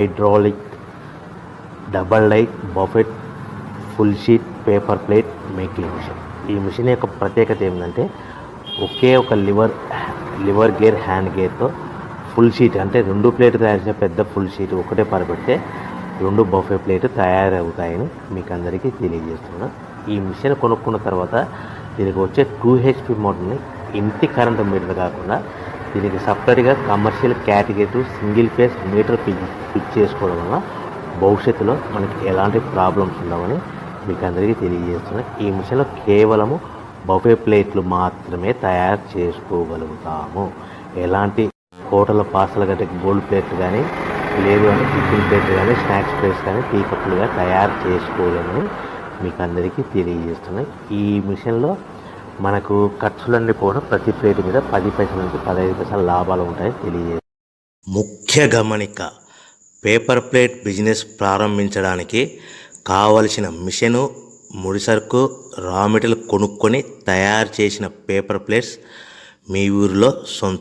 Hydraulic double die buffet full sheet paper plate making machine. ఈ machine యొక్క ప్రత్యేకత ఏంటంటే ఒకే ఒక లివర్ గేర్ హ్యాండ్ గేర్తో ఫుల్ షీట్ అంటే 2 ప్లేట్ తయారు చేసే పెద్ద ఫుల్ షీట్ ఒకటే పరబెడితే 2 బఫే ప్లేట్ తయారవుతాయని మీకు అందరికీ తెలియజేస్తున్నాను. ఈ మిషన్ కొనుక్కున్న తర్వాత దీనికి వచ్చే 2 HP మోటార్ని ఇంటి కరెంటు మీటర్ కాకుండా దీనికి సపరేట్గా commercial category single phase metre fix చేసుకోవడం వల్ల భవిష్యత్తులో మనకి ఎలాంటి ప్రాబ్లమ్స్ ఉండవని మీకు అందరికీ తెలియజేస్తున్నాను. ఈ మిషన్లో కేవలము బఫే ప్లేట్లు మాత్రమే తయారు చేసుకోగలుగుతాము. ఎలాంటి హోటల్ పార్సల్ గట్టే గోల్డ్ ప్లేట్లు కానీ లేదు అంటే టిఫిన్ ప్లేట్లు కానీ స్నాక్స్ ప్లేట్స్ కానీ టీ కప్పులుగా తయారు చేసుకోలేమని మీకు అందరికీ తెలియజేస్తున్నాయి. ఈ మిషన్లో మనకు ఖర్చులన్నీ కూడా ప్రతి ప్లేట్ మీద 10 పైసల నుంచి 15 పైసల లాభాలు ఉంటాయని తెలియజేస్తాయి. ముఖ్య గమనిక, పేపర్ ప్లేట్ బిజినెస్ ప్రారంభించడానికి కావలసిన మిషను, ముడిసరుకు, రా మెటీరియల్ కొనుక్కొని తయారు చేసిన పేపర్ ప్లేట్స్ మీ ఊరిలో సొంత